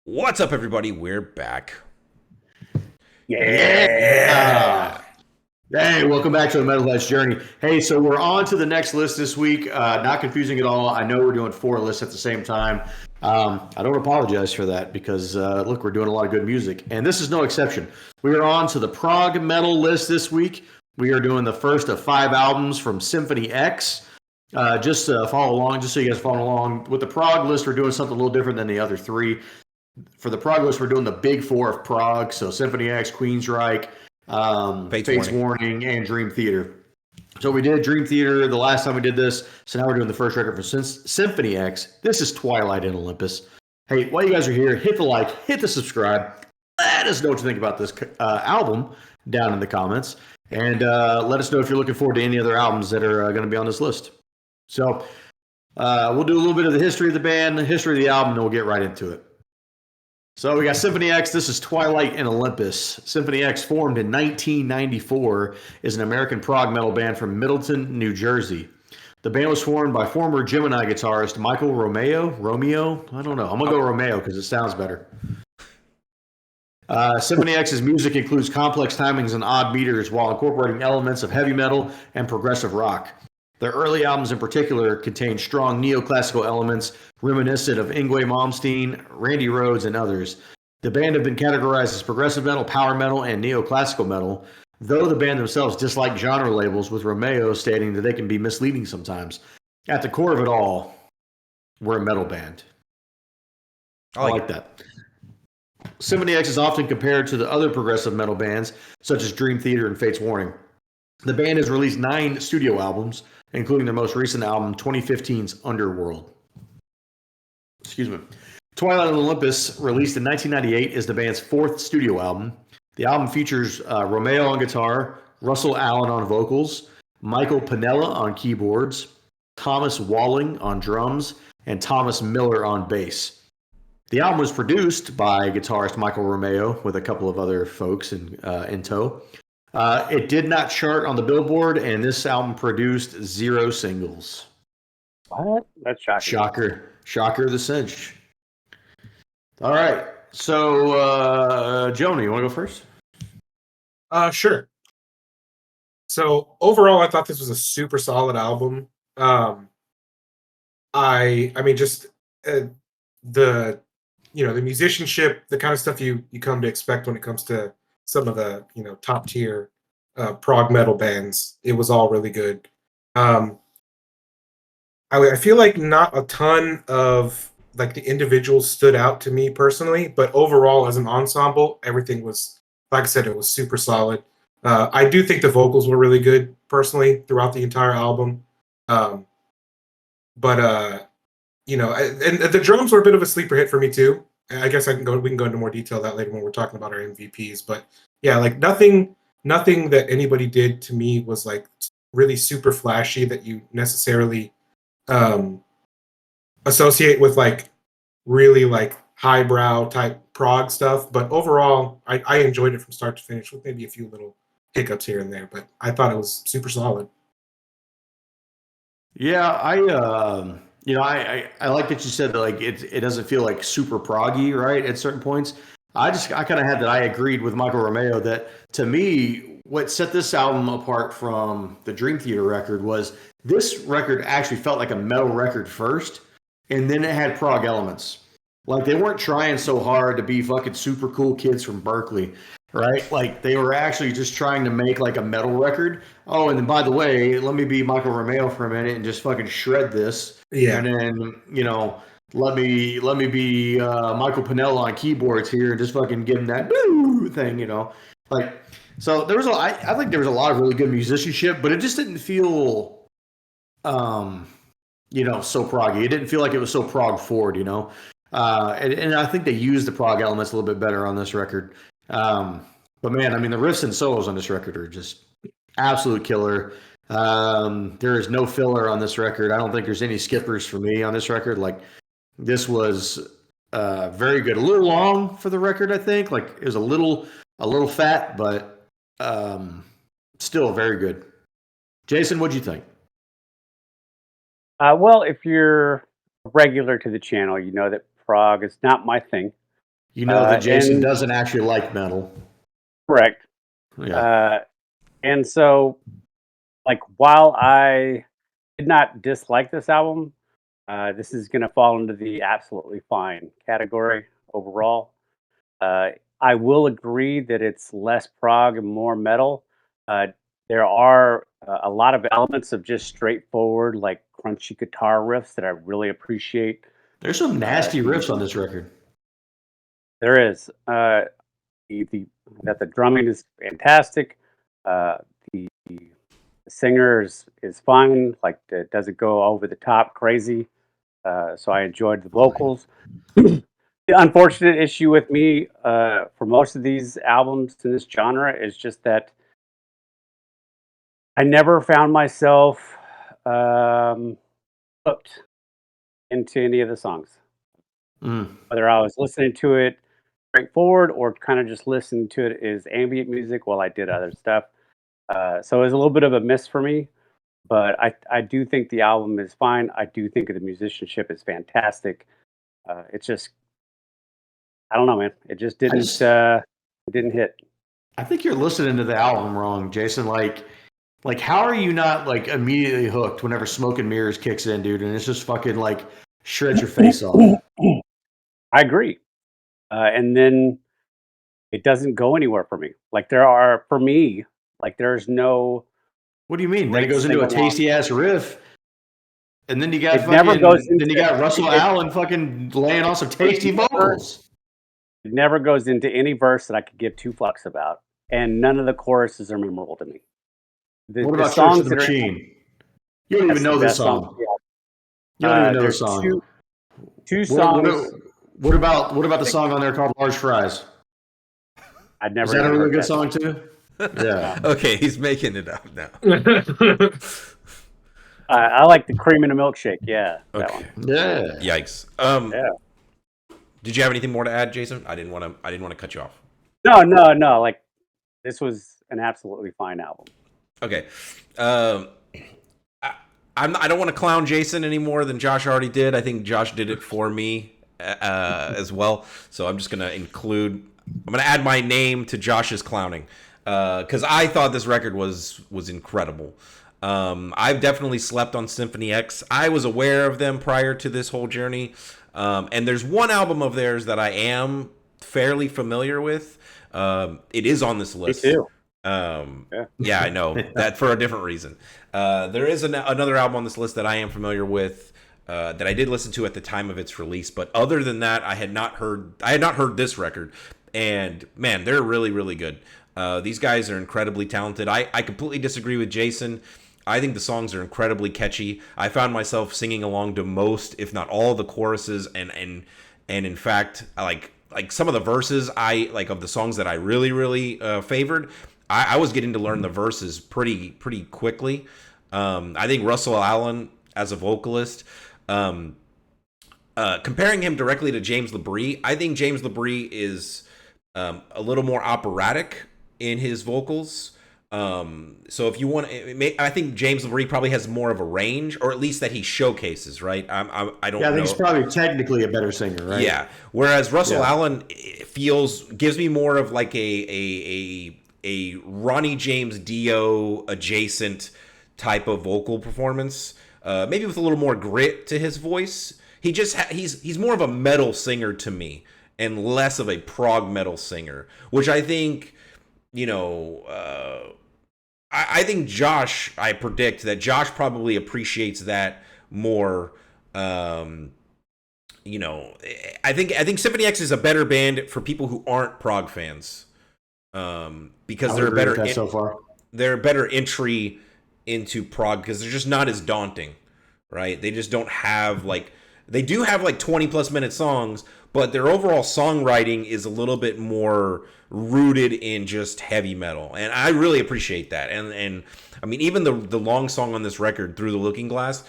What's up, everybody? We're back. Yeah. Hey, welcome back to the Metalhead's Journey. Hey, so we're on to the next list this week. Not confusing at all. I know we're doing 4 lists at the same time. I don't apologize for that because, look, we're doing a lot of good music. And this is no exception. We are on to the prog metal list this week. We are doing the first of 5 albums from Symphony X. Just follow along, just so you guys follow along. With the prog list, we're doing something a little different than the other 3. For the prog list, we're doing the big 4 of prog. So Symphony X, Queensryche, Fates Warning, and Dream Theater. So we did Dream Theater the last time we did this. So now we're doing the first record for Symphony X. This is Twilight in Olympus. Hey, while you guys are here, hit the like, hit the subscribe. Let us know what you think about this album down in the comments. And let us know if you're looking forward to any other albums that are going to be on this list. So we'll do a little bit of the history of the band, the history of the album, and then we'll get right into it. So we got Symphony X. This is Twilight in Olympus. Symphony X, formed in 1994, is an American prog metal band from Middleton, New Jersey. The band was formed by former Gemini guitarist Michael Romeo? I don't know. I'm going to go Romeo because it sounds better. Symphony X's music includes complex timings and odd meters while incorporating elements of heavy metal and progressive rock. Their early albums in particular contain strong neoclassical elements reminiscent of Yngwie Malmsteen, Randy Rhoads, and others. The band have been categorized as progressive metal, power metal, and neoclassical metal, though the band themselves dislike genre labels, with Romeo stating that they can be misleading sometimes. At the core of it all, we're a metal band. I like that. Symphony X is often compared to the other progressive metal bands, such as Dream Theater and Fates Warning. The band has released 9 studio albums, including their most recent album, 2015's Underworld. Excuse me. Twilight on Olympus, released in 1998, is the band's 4th studio album. The album features Romeo on guitar, Russell Allen on vocals, Michael Piniella on keyboards, Thomas Walling on drums, and Thomas Miller on bass. The album was produced by guitarist Michael Romeo with a couple of other folks in tow. It did not chart on the Billboard, and this album produced 0 singles. What? That's shocking. Shocker the cinch. All right. So, Joni, you want to go first? Sure. So overall, I thought this was a super solid album. I mean, just the musicianship, the kind of stuff you come to expect when it comes to some of the top tier prog metal bands. It was all really good. I feel like not a ton of like the individuals stood out to me personally, but overall as an ensemble, everything was, like I said, it was super solid. I do think the vocals were really good personally throughout the entire album. And the drums were a bit of a sleeper hit for me too. I guess we can go into more detail that later when we're talking about our MVPs. But yeah, like nothing that anybody did to me was like really super flashy that you necessarily associate with like really like highbrow type prog stuff. But overall, I enjoyed it from start to finish with maybe a few little hiccups here and there. But I thought it was super solid. Yeah, I like that you said that like it doesn't feel like super proggy, right? At certain points. I kind of had that I agreed with Michael Romeo that to me, what set this album apart from the Dream Theater record was this record actually felt like a metal record first, and then it had prog elements. Like they weren't trying so hard to be fucking super cool kids from Berkeley, right? Like they were actually just trying to make like a metal record. Oh, and then by the way, let me be Michael Romeo for a minute and just fucking shred this. Yeah. And then, let me be Michael Piniella on keyboards here and just fucking give him that boo thing, Like, so there was I think there was a lot of really good musicianship, but it just didn't feel, so proggy. It didn't feel like it was so prog forward, and I think they used the prog elements a little bit better on this record. But man, I mean, the riffs and solos on this record are just absolute killer. There is no filler on this record. I don't think there's any skippers for me on this record. Like, this was very good. A little long for the record, I think. Like, it was a little fat, but still very good. Jason, what'd you think? Well, if you're a regular to the channel, you know that prog is not my thing. You know that Jason doesn't actually like metal. Correct. Yeah. And so, like, while I did not dislike this album, this is going to fall into the absolutely fine category overall. I will agree that it's less prog and more metal. Uh, there are a lot of elements of just straightforward, like crunchy guitar riffs that I really appreciate. There's some nasty riffs on this record. There is. That the drumming is fantastic. The singer is fine. Like, it doesn't go over the top crazy. So I enjoyed the vocals. The unfortunate issue with me for most of these albums in this genre is just that I never found myself hooked into any of the songs. Whether I was listening to it straightforward or kind of just listening to it as ambient music while I did other stuff. So it was a little bit of a miss for me, but I do think the album is fine. I do think the musicianship is fantastic. It's just, I don't know, man. It just didn't hit. I think you're listening to the album wrong, Jason. Like how are you not like immediately hooked whenever Smoke and Mirrors kicks in, dude? And it's just fucking like shreds your face off. I agree. And then it doesn't go anywhere for me. Like, there's no. What do you mean? Then it goes into a tasty ass riff, and then you got Russell Allen fucking laying on some tasty vocals. It never goes into any verse that I could give two fucks about, and none of the choruses are memorable to me. What about Church of the Machine? You don't even know this song. You don't even know the song. Two songs. What about the song on there called Large Fries? I'd never. Is that a really good song too? Yeah. Okay, he's making it up now. I like the Cream in a Milkshake. Yeah. Okay. That one. Yeah. Yikes. Yeah. Did you have anything more to add, Jason? I didn't want to cut you off. No. Like, this was an absolutely fine album. Okay. I don't want to clown Jason any more than Josh already did. I think Josh did it for me as well. So I'm just going to add my name to Josh's clowning because I thought this record was incredible. I've definitely slept on Symphony X. I was aware of them prior to this whole journey. And there's one album of theirs that I am fairly familiar with. It is on this list. Me too. Yeah, I know that for a different reason. There is another album on this list that I am familiar with that I did listen to at the time of its release, but other than that, I had not heard this record. And man, they're really, really good. These guys are incredibly talented. I completely disagree with Jason. I think the songs are incredibly catchy. I found myself singing along to most, if not all, of the choruses, and in fact, like some of the verses of the songs that I really, really favored. I was getting to learn the verses pretty quickly. I think Russell Allen as a vocalist, comparing him directly to James LaBrie, I think James LaBrie is a little more operatic in his vocals. So if you want, I think James LaBrie probably has more of a range, or at least that he showcases, right? I don't know. Yeah, I think he's probably technically a better singer, right? Yeah. Whereas Russell Allen gives me more of like a Ronnie James Dio adjacent type of vocal performance, maybe with a little more grit to his voice. He's more of a metal singer to me, and less of a prog metal singer, which I think, I think I predict that Josh probably appreciates that more. I think Symphony X is a better band for people who aren't prog fans. Because they're a better entry into prog because they're just not as daunting, right? They just don't have they do have 20 plus minute songs, but their overall songwriting is a little bit more rooted in just heavy metal, and I really appreciate that. And I mean, even the long song on this record, Through the Looking Glass,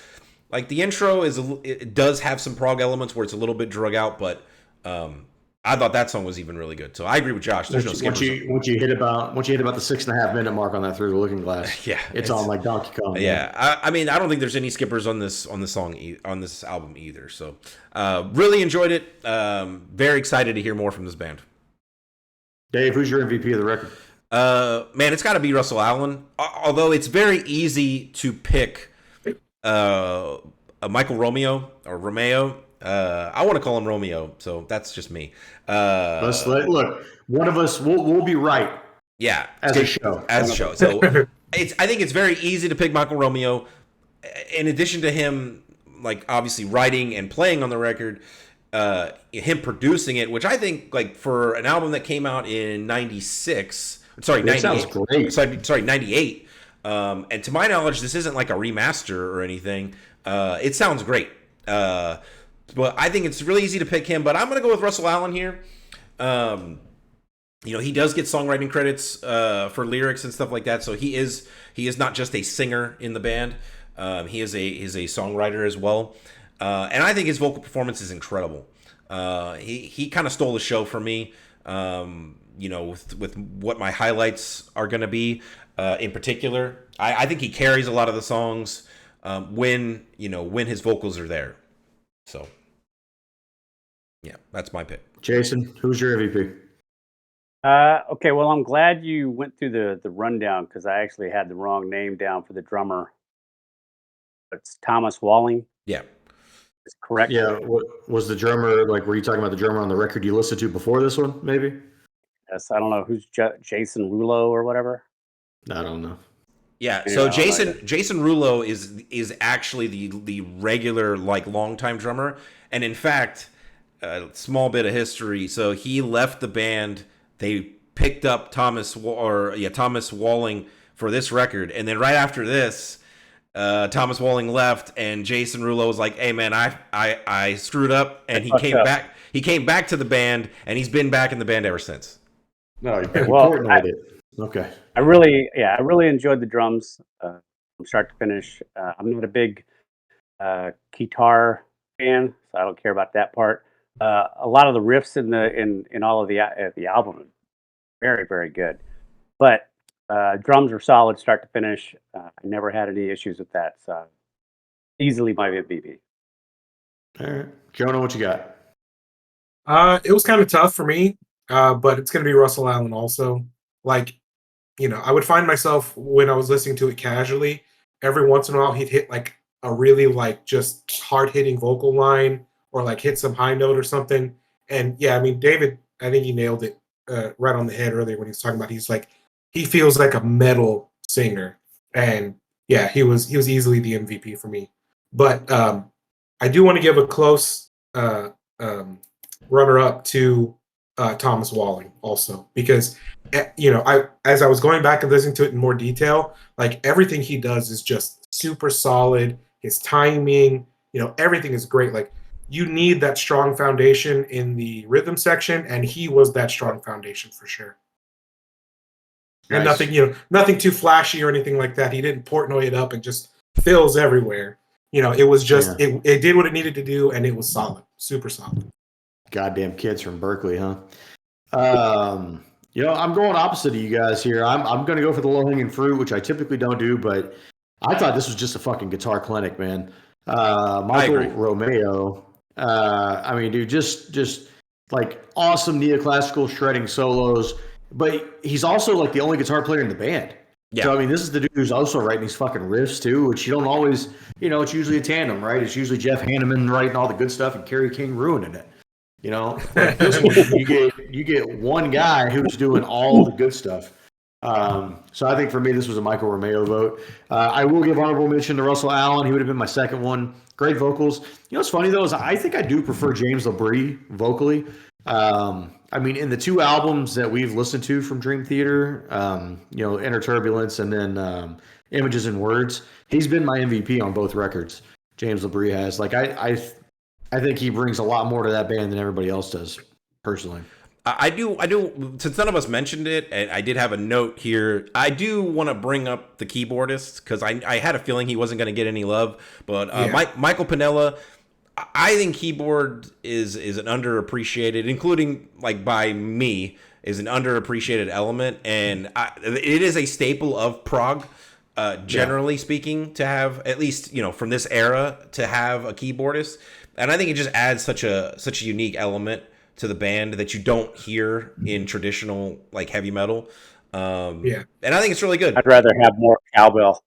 like the intro it does have some prog elements where it's a little bit drug out, but I thought that song was even really good. So I agree with Josh. There's no skippers. Once you hit about the 6.5 minute mark on that Through the Looking Glass, yeah, it's on like Donkey Kong. Yeah, I mean, I don't think there's any skippers on this song on this album either. So really enjoyed it. Very excited to hear more from this band. Dave, who's your MVP of the record? Man, it's got to be Russell Allen. Although it's very easy to pick a Michael Romeo or Romeo. I want to call him Romeo, so that's just me. Look, one of us will be right. Yeah, as a show. So I think it's very easy to pick Michael Romeo. In addition to him, like obviously writing and playing on the record, him producing it, which I think like for an album that came out in 96, sorry, 98, sounds great. Sorry, 98. And to my knowledge, this isn't like a remaster or anything. It sounds great. But I think it's really easy to pick him. But I'm going to go with Russell Allen here. He does get songwriting credits for lyrics and stuff like that. So he is not just a singer in the band. He is a songwriter as well. And I think his vocal performance is incredible. He kind of stole the show for me. With what my highlights are going to be in particular. I think he carries a lot of the songs when his vocals are there. So, yeah, that's my pick. Jason, who's your MVP? Okay, well, I'm glad you went through the rundown because I actually had the wrong name down for the drummer. It's Thomas Walling. Yeah. Is correct? Yeah. What was the drummer, like, were you talking about the drummer on the record you listened to before this one, maybe? Yes, I don't know. Who's Jason Rulo or whatever? I don't know. Yeah, so Jason Rulo is actually the regular like longtime drummer, and in fact, a small bit of history. So he left the band. They picked up Thomas Walling for this record, and then right after this, Thomas Walling left, and Jason Rulo was like, "Hey man, I screwed up," and he came back. He came back to the band, and he's been back in the band ever since. No, it. Okay. I really enjoyed the drums from start to finish. I'm not a big guitar fan, so I don't care about that part. A lot of the riffs in all of the album are very, very good. But drums are solid start to finish. I never had any issues with that. So easily my MVP. All right. Jonah, what you got? It was kind of tough for me, but it's going to be Russell Allen also. Like, I would find myself when I was listening to it casually, every once in a while he'd hit like a really like just hard hitting vocal line or like hit some high note or something. And yeah, I mean, David, I think he nailed it right on the head earlier when he was talking about, he feels like a metal singer. And yeah, he was easily the MVP for me. But I do want to give a close runner up to Thomas Walling also, because as I was going back and listening to it in more detail, like everything he does is just super solid. His timing, everything is great. Like you need that strong foundation in the rhythm section, and he was that strong foundation for sure. And Nice. nothing too flashy or anything like that. He didn't Portnoy it up and just fills everywhere. It was just it did what it needed to do, and it was solid, super solid. Goddamn kids from Berkeley, huh? I'm going opposite of you guys here. I'm going to go for the low-hanging fruit, which I typically don't do, but I thought this was just a fucking guitar clinic, man. Michael Romeo. I mean, dude, just like awesome neoclassical shredding solos, but he's also like the only guitar player in the band. Yeah. So, I mean, this is the dude who's also writing these fucking riffs too, which you don't always, it's usually a tandem, right? It's usually Jeff Hanneman writing all the good stuff and Kerry King ruining it. Like this one, you get one guy who's doing all the good stuff. So I think for me, this was a Michael Romeo vote. I will give honorable mention to Russell Allen. He would have been my second one. Great vocals. What's funny though is I think I do prefer James LaBrie vocally. I mean, in the two albums that we've listened to from Dream Theater, Inner Turbulence and then Images and Words, he's been my MVP on both records. James LaBrie has. Like I think he brings a lot more to that band than everybody else does, personally. I do. Since none of us mentioned it, and I did have a note here, I do want to bring up the keyboardist because I had a feeling he wasn't going to get any love. But Michael Pinella, I think keyboard is an underappreciated, including like by me, is an underappreciated element, and it is a staple of prog. Generally speaking, to have at least from this era to have a keyboardist, and I think it just adds such a unique element to the band that you don't hear in traditional like heavy metal. And I think it's really good. I'd rather have more cowbell.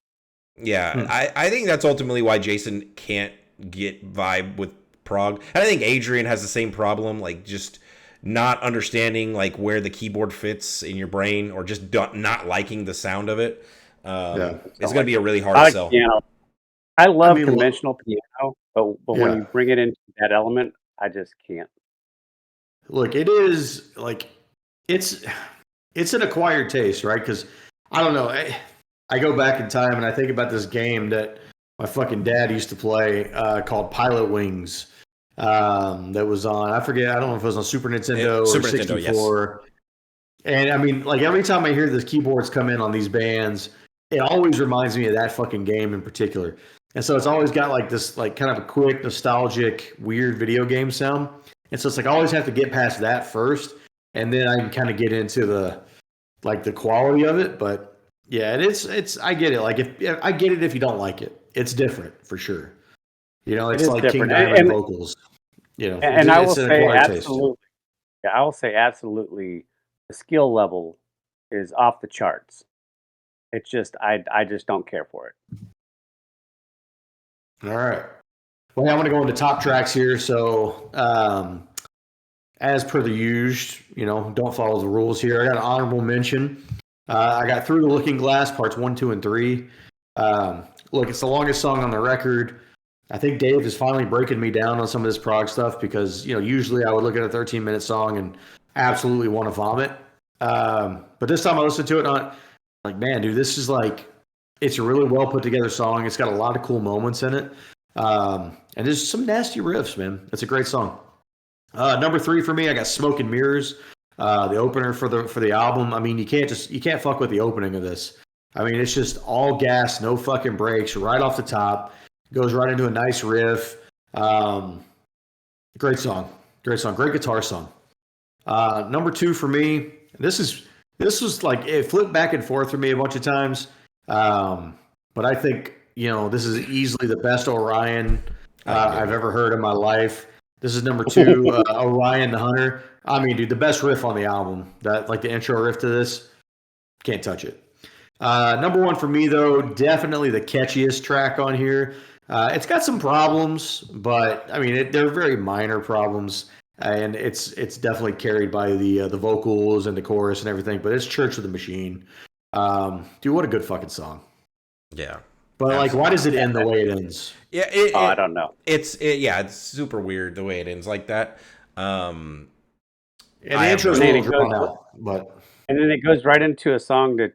Yeah, I think that's ultimately why Jason can't get vibe with prog. And I think Adrian has the same problem, like just not understanding like where the keyboard fits in your brain, or just not liking the sound of it. It's going to be a really hard sell. Piano. I love conventional piano, but when you bring it into that element, I just can't. Look, it is like it's an acquired taste, right? Because I don't know. I go back in time and I think about this game that my fucking dad used to play called Pilot Wings. That was on, I forget, I don't know if it was on Super Nintendo or 64. Yes. And I mean, like every time I hear the keyboards come in on these bands, it always reminds me of that fucking game in particular. And so it's always got like this, like kind of a quick, nostalgic, weird video game sound. And so it's like I always have to get past that first, and then I can kind of get into the quality of it. But yeah, it's I get it. Like if I get it if you don't like it, it's different for sure. It's like different. King Diamond vocals. And I will say absolutely. Yeah, I will say absolutely. The skill level is off the charts. It's just I just don't care for it. All right. Well, I'm going to go into top tracks here. So, as per the usual, don't follow the rules here. I got an honorable mention. I got Through the Looking Glass, parts 1, 2, and 3. Look, it's the longest song on the record. I think Dave is finally breaking me down on some of this prog stuff because, usually I would look at a 13-minute song and absolutely want to vomit. But this time I listened to it and I'm like, man, dude, this is it's a really well put together song. It's got a lot of cool moments in it. And there's some nasty riffs, man. It's a great song. Number 3 for me, I got Smoke and Mirrors, the opener for the album. I mean, you can't fuck with the opening of this. I mean, it's just all gas, no fucking brakes, right off the top. Goes right into a nice riff. Great song. Great guitar song. Number 2 for me, this was like, it flipped back and forth for me a bunch of times. But I think, this is easily the best Orion I've ever heard in my life. This is number 2, Orion the Hunter. I mean, dude, the best riff on the album. That, like the intro riff to this, can't touch it. Number 1 for me, though, definitely the catchiest track on here. It's got some problems, but I mean, they're very minor problems, and it's definitely carried by the vocals and the chorus and everything. But it's Church of the Machine. Dude, what a good fucking song. Yeah. But like, why does it end the way it ends? Yeah, I don't know. It's super weird the way it ends like that. And the intro's a little drawn out, but and then it goes right into a song that,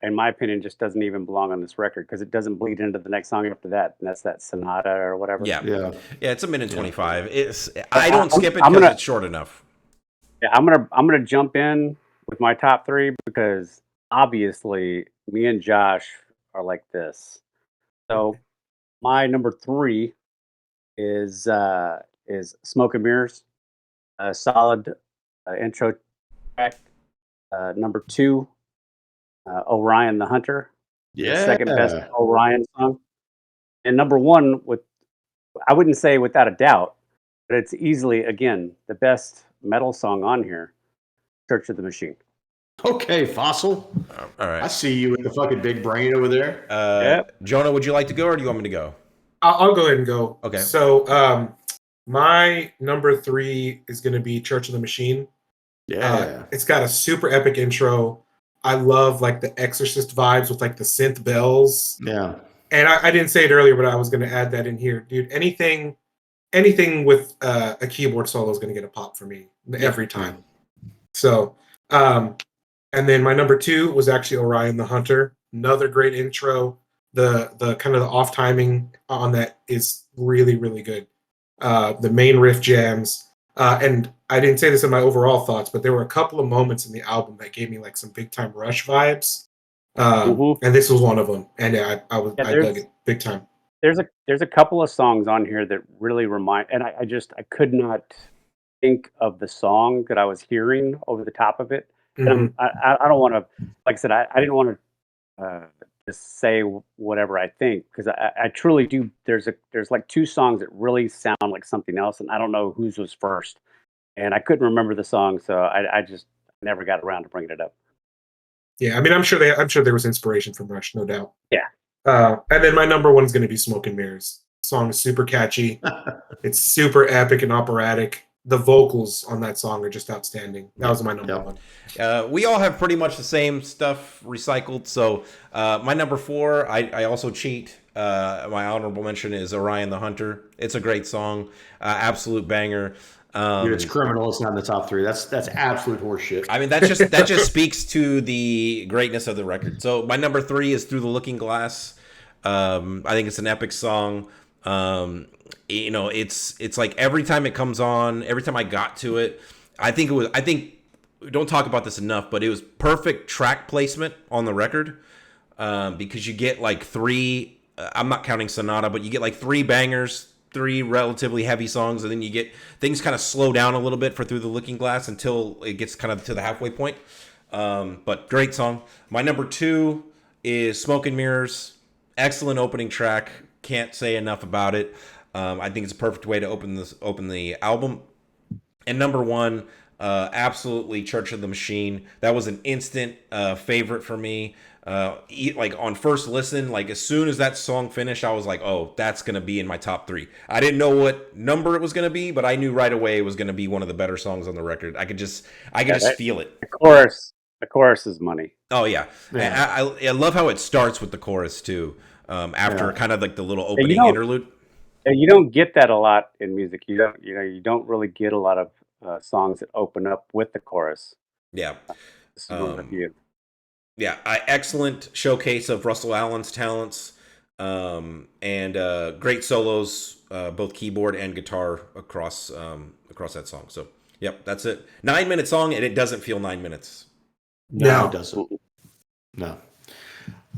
in my opinion, just doesn't even belong on this record because it doesn't bleed into the next song after that, and that's that Sonata or whatever. Yeah. It's a minute 25. I don't skip it because it's short enough. Yeah, I'm gonna jump in with my top 3 because obviously me and Josh are like this. So my number 3 is Smoke and Mirrors, a solid intro track. Number 2, Orion the Hunter, the second best Orion song. And number 1, I wouldn't say without a doubt, but it's easily, again, the best metal song on here, Church of the Machine. Okay, Fossil. All right. I see you with the fucking big brain over there. Yep. Jonah, would you like to go, or do you want me to go? I'll go ahead and go. Okay. So my number 3 is going to be Church of the Machine. Yeah. It's got a super epic intro. I love like the Exorcist vibes with like the synth bells. Yeah. And I didn't say it earlier, but I was going to add that in here, dude. Anything with a keyboard solo is going to get a pop for me every time. So, and then my number 2 was actually Orion the Hunter. Another great intro. The kind of the off timing on that is really, really good. The main riff jams. And I didn't say this in my overall thoughts, but there were a couple of moments in the album that gave me like some big time Rush vibes. And this was one of them. And I dug it big time. there's a couple of songs on here that really remind, and I could not think of the song that I was hearing over the top of it. And Mhm. I don't want to, like I said, I didn't want to just say whatever I think, because I truly do. There's like two songs that really sound like something else, and I don't know whose was first, and I couldn't remember the song, so I just never got around to bringing it up. Yeah, I mean, I'm sure there was inspiration from Rush, no doubt. Yeah. And then my number one is going to be "Smoke and Mirrors." Song is super catchy. It's super epic and operatic. The vocals on that song are just outstanding. That was my number one. We all have pretty much the same stuff recycled. So my number 4, I also cheat. My honorable mention is Orion the Hunter. It's a great song, absolute banger. Dude, it's criminal. It's not in the top 3. That's absolute horseshit. I mean, that just speaks to the greatness of the record. So my number 3 is Through the Looking Glass. I think it's an epic song. It's like every time it comes on, every time I got to it, I think we don't talk about this enough, but it was perfect track placement on the record, because you get like 3, I'm not counting Sonata, but you get like 3 bangers, 3 relatively heavy songs, and then you get things kind of slow down a little bit for Through the Looking Glass until it gets kind of to the halfway point. But great song. My number 2 is Smoke and Mirrors. Excellent opening track. Can't say enough about it. I think it's a perfect way to open the album. And number 1, absolutely Church of the Machine. That was an instant favorite for me. Like on first listen, like as soon as that song finished, I was like, oh, that's going to be in my top 3. I didn't know what number it was going to be, but I knew right away it was going to be one of the better songs on the record. I could just feel it. The chorus is money. Oh yeah. I love how it starts with the chorus too. After kind of like the little opening interlude. You don't get that a lot in music. You don't really get a lot of songs that open up with the chorus. Yeah. This is one of the few. Yeah, excellent showcase of Russell Allen's talents, and great solos, both keyboard and guitar across that song. So, yep, that's it. 9-minute song, and it doesn't feel 9 minutes. No, it doesn't. No.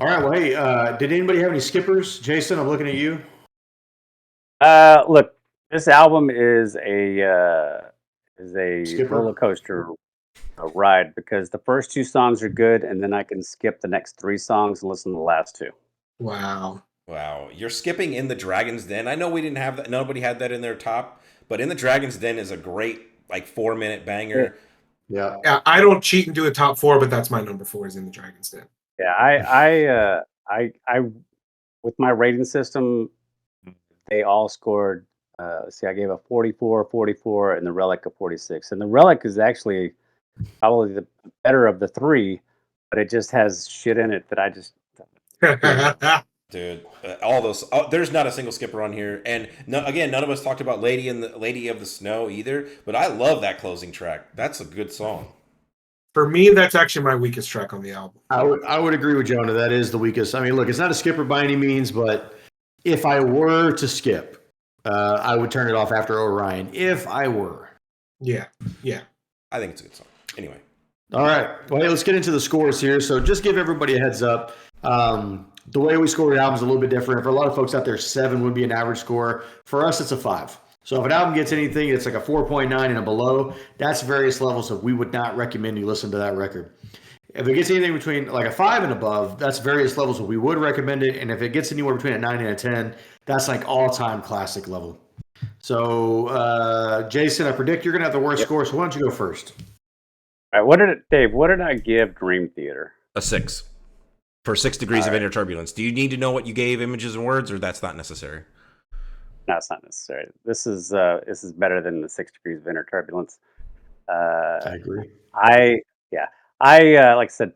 All right. Well, hey, did anybody have any skippers? Jason, I'm looking at you. Look, this album is a roller coaster ride, because the first 2 songs are good, and then I can skip the next 3 songs and listen to the last 2. Wow. You're skipping In the Dragon's Den. I know we didn't have that. Nobody had that in their top, but In the Dragon's Den is a great like 4-minute banger. Yeah. I don't cheat and do a top 4, but that's my number 4 is In the Dragon's Den. Yeah, I with my rating system, they all scored. I gave a 44, 44, and the Relic a 46. And the Relic is actually probably the better of the 3, but it just has shit in it that I just. Dude, all those. There's not a single skipper on here, and none of us talked about Lady of the Snow either. But I love that closing track. That's a good song. For me, that's actually my weakest track on the album. I would agree with Jonah. That is the weakest. I mean, look, it's not a skipper by any means, but if I were to skip, I would turn it off after Orion. If I were. Yeah. I think it's a good song. Anyway. All right. Well, hey, let's get into the scores here. So just give everybody a heads up. The way we score the album is a little bit different. For a lot of folks out there, 7 would be an average score. For us, it's a 5. So if an album gets anything, it's like a 4.9 and a below. That's various levels, so we would not recommend you listen to that record. If it gets anything between like a 5 and above, that's various levels, so we would recommend it. And if it gets anywhere between a 9 and a 10, that's like all-time classic level. So, Jason, I predict you're going to have the worst score, so why don't you go first? All right, Dave, what did I give Dream Theater? A 6. For 6 degrees of inner turbulence. Do you need to know what you gave Images and Words, or that's not necessary? No, it's not necessary. This is better than the 6 degrees of inner turbulence. I agree. I like I said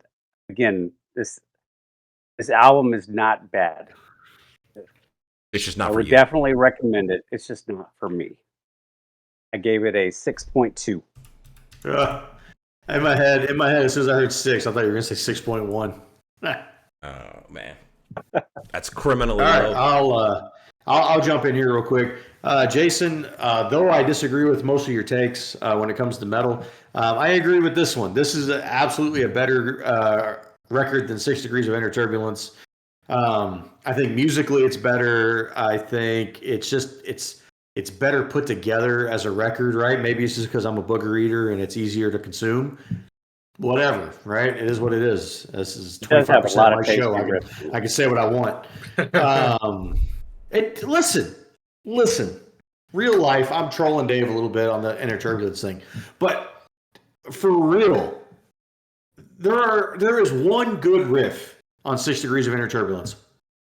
again, this album is not bad. It's just not I for would you. definitely recommend it. It's just not for me. I gave it a 6.2. In my head, as soon as I heard 6, I thought you were going to say 6.1. Oh man, that's criminally low. All right, I'll jump in here real quick. Jason, though I disagree with most of your takes when it comes to metal, I agree with this one. This is absolutely a better record than 6 Degrees of Inner Turbulence. I think musically it's better. I think it's better put together as a record, right? Maybe it's just because I'm a booger eater and it's easier to consume. Whatever, right? It is what it is. This is 25% of my show. I can say what I want. Listen. Real life, I'm trolling Dave a little bit on the inner turbulence thing, but for real, there is one good riff on 6 Degrees of Inner Turbulence,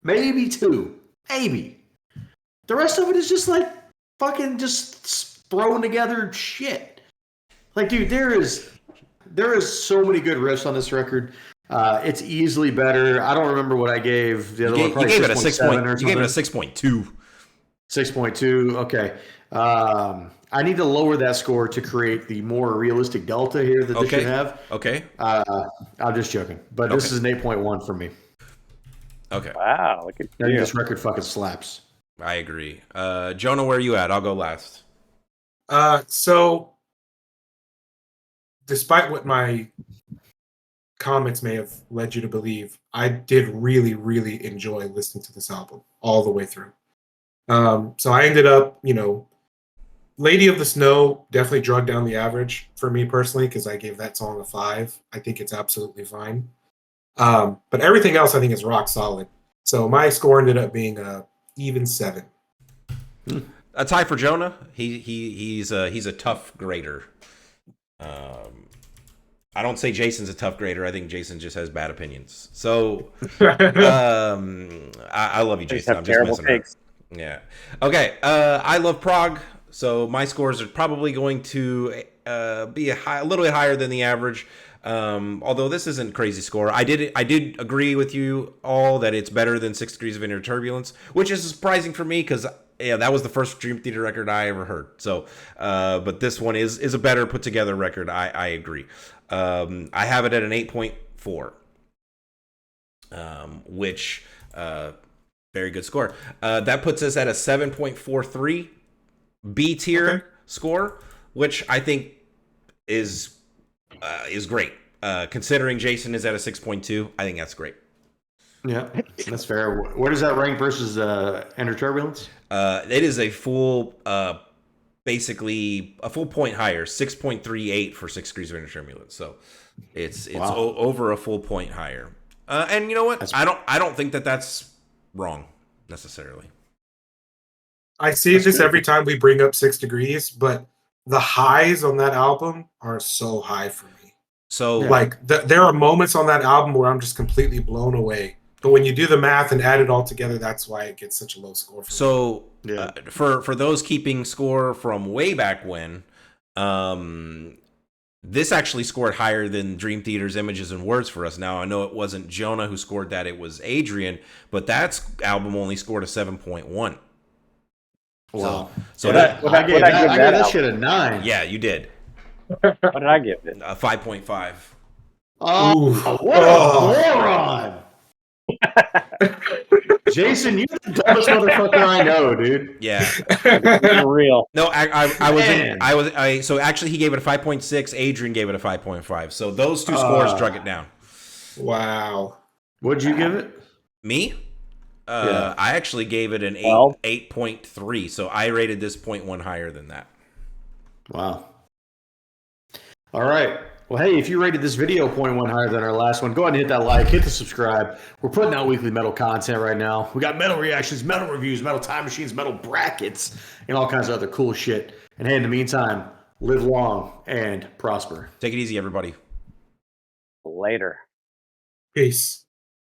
maybe 2, maybe. The rest of it is just like fucking just thrown together shit. Like, dude, there is so many good riffs on this record. It's easily better. I don't remember what I gave the other one. You gave it a 6.0. You gave it a 6.2. 6.2. Okay. I need to lower that score to create the more realistic delta here that this should have. Okay. I'm just joking, but this is an 8.1 for me. Okay. Wow. Look at you. This record fucking slaps. I agree. Jonah, where are you at? I'll go last. So, despite what my comments may have led you to believe, I did really, really enjoy listening to this album all the way through. So I ended up, Lady of the Snow definitely drug down the average for me personally because I gave that song a 5. I think it's absolutely fine. But everything else I think is rock solid. So my score ended up being a even 7. A tie for Jonah. He's a tough grader. I don't say Jason's a tough grader. I think Jason just has bad opinions. So I love you, Jason. I'm just messing around. Yeah. Okay. I love Prague. So my scores are probably going to be a little bit higher than the average. Although this isn't a crazy score. I did agree with you all that it's better than 6 Degrees of Inner Turbulence, which is surprising for me because that was the first Dream Theater record I ever heard. So, but this one is a better put together record. I agree. I have it at an 8.4, which very good score. That puts us at a 7.43 B tier score, which I think is great. Considering Jason is at a 6.2, I think that's great. Yeah, that's fair. Where does that rank versus Inner Turbulence? It is a full, basically a full point higher, 6.38 for 6 Degrees of Inner Turbulence. So it's over a full point higher. And you know what? I don't think that's wrong necessarily. I see this every time we bring up 6 Degrees, but the highs on that album are so high for me. So there are moments on that album where I'm just completely blown away. But when you do the math and add it all together, that's why it gets such a low score. For for those keeping score from way back when, this actually scored higher than Dream Theater's Images and Words for us. Now, I know it wasn't Jonah who scored that. It was Adrian. But that album only scored a 7.1. Wow. So I gave that shit a 9. Yeah, you did. What did I give it? 5.5. Oh, what a moron! Jason, you're the dumbest motherfucker I know, dude. Yeah, for real. No, so actually he gave it a 5.6. Adrian gave it a 5.5. So those two scores drug it down. Wow. What'd you give it? Me? I actually gave it an 8.3. So I rated this 0.1 higher than that. Wow. All right. Well, hey, if you rated this video 0.1 higher than our last one, go ahead and hit that like, hit the subscribe. We're putting out weekly metal content right now. We got metal reactions, metal reviews, metal time machines, metal brackets, and all kinds of other cool shit. And hey, in the meantime, live long and prosper. Take it easy, everybody. Later. Peace.